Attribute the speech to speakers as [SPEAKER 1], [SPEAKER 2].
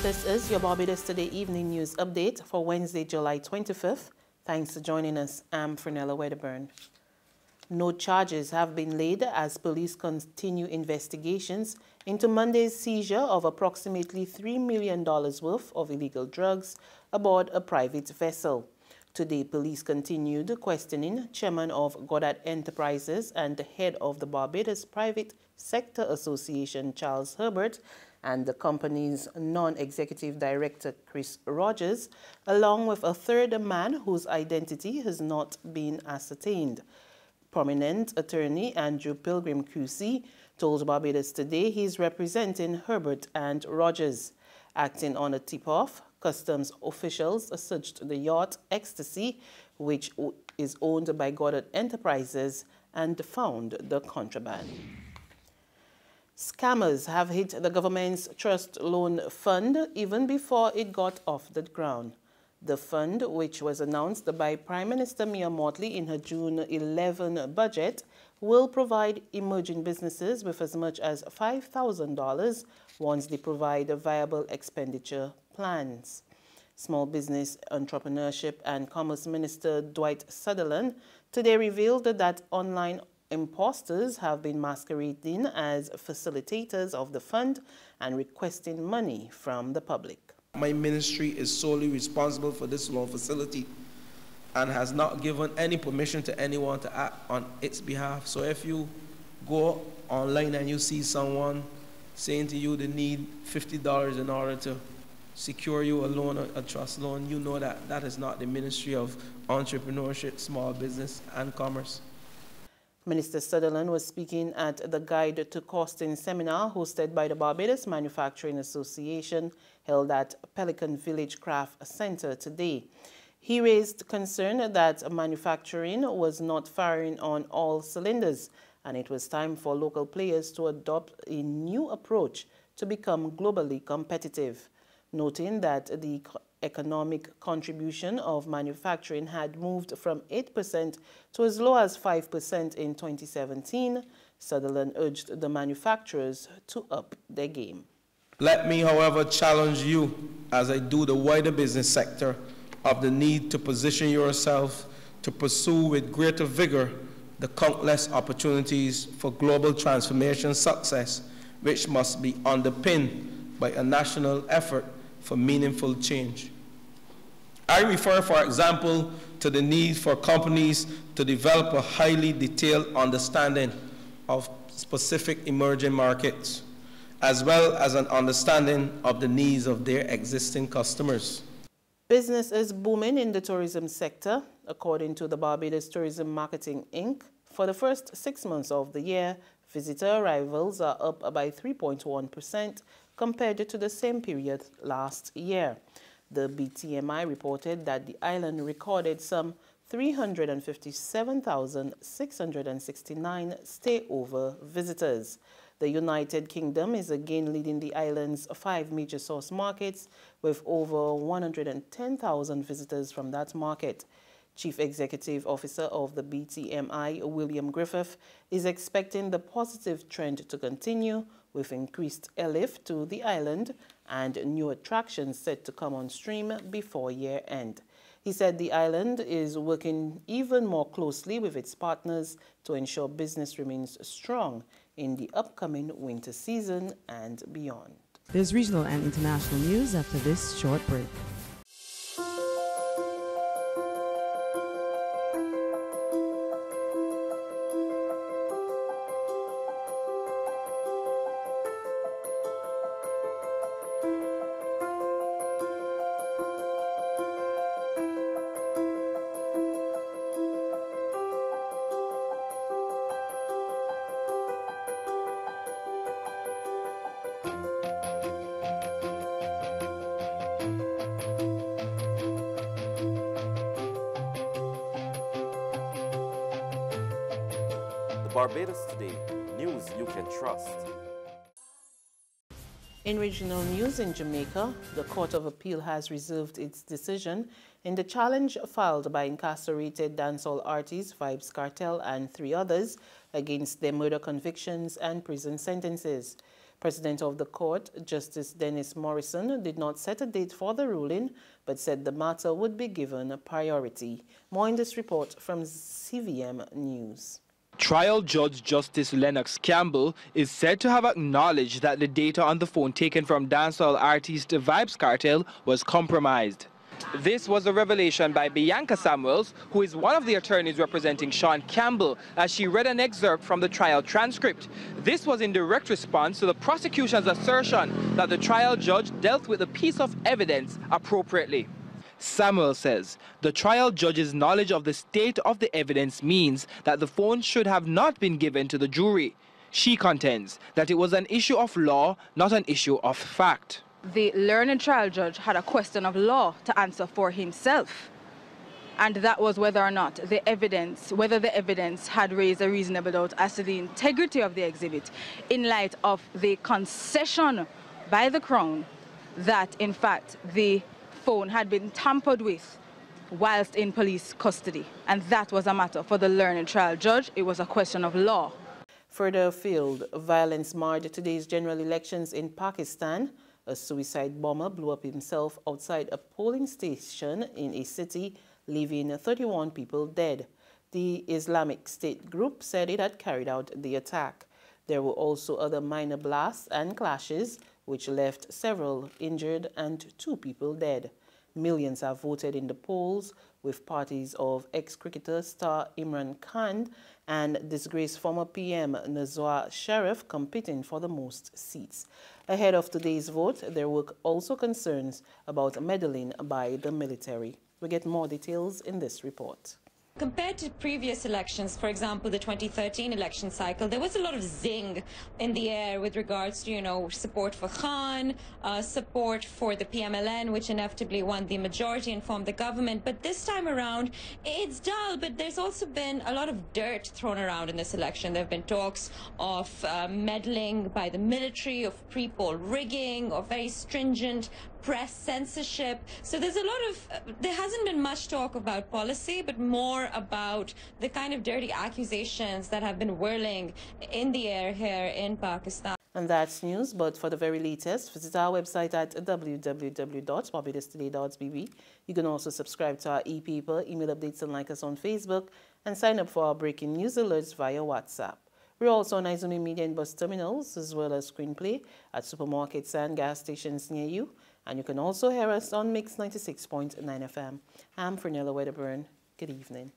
[SPEAKER 1] This is your Barbados Today Evening News Update for Wednesday, July 25th. Thanks for joining us. I'm Fernella Wedderburn. No charges have been laid as police continue investigations into Monday's seizure of approximately $3 million worth of illegal drugs aboard a private vessel. Today, police continued questioning Chairman of Goddard Enterprises and the head of the Barbados Private Sector Association, Charles Herbert, and the company's non-executive director, Chris Rogers, along with a third man whose identity has not been ascertained. Prominent attorney Andrew Pilgrim QC told Barbados Today he's representing Herbert and Rogers. Acting on a tip-off, customs officials searched the yacht Ecstasy, which is owned by Goddard Enterprises, and found the contraband. Scammers have hit the government's trust loan fund even before it got off the ground. The fund, which was announced by Prime Minister Mia Mottley in her June 11 budget, will provide emerging businesses with as much as $5,000 once they provide viable expenditure plans. Small Business, Entrepreneurship and Commerce Minister Dwight Sutherland today revealed that online imposters have been masquerading as facilitators of the fund and requesting money from the public.
[SPEAKER 2] My ministry is solely responsible for this loan facility and has not given any permission to anyone to act on its behalf. So if you go online and you see someone saying to you they need $50 in order to secure you a loan, a trust loan, you know that that is not the Ministry of Entrepreneurship, Small Business and Commerce.
[SPEAKER 1] Minister Sutherland was speaking at the Guide to Costing seminar hosted by the Barbados Manufacturing Association held at Pelican Village Craft Center today. He raised concern that manufacturing was not firing on all cylinders, and it was time for local players to adopt a new approach to become globally competitive, noting that the economic contribution of manufacturing had moved from 8% to as low as 5% in 2017. Sutherland urged the manufacturers to up their game.
[SPEAKER 2] Let me, however, challenge you, as I do the wider business sector, of the need to position yourself to pursue with greater vigor the countless opportunities for global transformation success, which must be underpinned by a national effort for meaningful change. I refer, for example, to the need for companies to develop a highly detailed understanding of specific emerging markets, as well as an understanding of the needs of their existing customers.
[SPEAKER 1] Business is booming in the tourism sector. According to the Barbados Tourism Marketing Inc., for the first 6 months of the year, visitor arrivals are up by 3.1% compared to the same period last year. The BTMI reported that the island recorded some 357,669 stay-over visitors. The United Kingdom is again leading the island's 5 major source markets with over 110,000 visitors from that market. Chief Executive Officer of the BTMI, William Griffith, is expecting the positive trend to continue with increased airlift to the island and new attractions set to come on stream before year end. He said the island is working even more closely with its partners to ensure business remains strong in the upcoming winter season and beyond.
[SPEAKER 3] There's regional and international news after this short break.
[SPEAKER 4] Barbados Today, news you can trust.
[SPEAKER 1] In regional news in Jamaica, the Court of Appeal has reserved its decision in the challenge filed by incarcerated dancehall artist Vybz Kartel and 3 others against their murder convictions and prison sentences. President of the court, Justice Dennis Morrison, did not set a date for the ruling, but said the matter would be given a priority. More in this report from CVM News.
[SPEAKER 5] Trial Judge Justice Lennox Campbell is said to have acknowledged that the data on the phone taken from dancehall artist Vybz Kartel was compromised. This was a revelation by Bianca Samuels, who is one of the attorneys representing Sean Campbell, as she read an excerpt from the trial transcript. This was in direct response to the prosecution's assertion that the trial judge dealt with a piece of evidence appropriately. Samuel says the trial judge's knowledge of the state of the evidence means that the phone should have not been given to the jury. She contends that it was an issue of law, not an issue of fact.
[SPEAKER 6] The learned trial judge had a question of law to answer for himself, and that was whether or not whether the evidence had raised a reasonable doubt as to the integrity of the exhibit in light of the concession by the Crown that, in fact, the phone had been tampered with whilst in police custody. And that was a matter for the learned trial judge. It was a question of law.
[SPEAKER 1] Further afield, violence marred today's general elections in Pakistan. A suicide bomber blew up himself outside a polling station in a city, leaving 31 people dead. The Islamic State group said it had carried out the attack. There were also other minor blasts and clashes, which left several injured and 2 people dead. Millions have voted in the polls, with parties of ex-cricketer star Imran Khan and disgraced former PM Nawaz Sharif competing for the most seats. Ahead of today's vote, there were also concerns about meddling by the military. We get more details in this report.
[SPEAKER 7] Compared to previous elections, for example, the 2013 election cycle, there was a lot of zing in the air with regards to, support for Khan, support for the PMLN, which inevitably won the majority and formed the government. But this time around, it's dull, but there's also been a lot of dirt thrown around in this election. There have been talks of meddling by the military, of pre-poll rigging, of very stringent press censorship. So there hasn't been much talk about policy, but more about the kind of dirty accusations that have been whirling in the air here in Pakistan.
[SPEAKER 1] And that's news, but for the very latest, visit our website at www.barbadostoday.bb. You can also subscribe to our e-paper, email updates, and like us on Facebook, and sign up for our breaking news alerts via WhatsApp. We're also on Izumi Media and bus terminals, as well as screenplay at supermarkets and gas stations near you. And you can also hear us on Mix 96.9 FM. I'm Fernella Wedderburn. Good evening.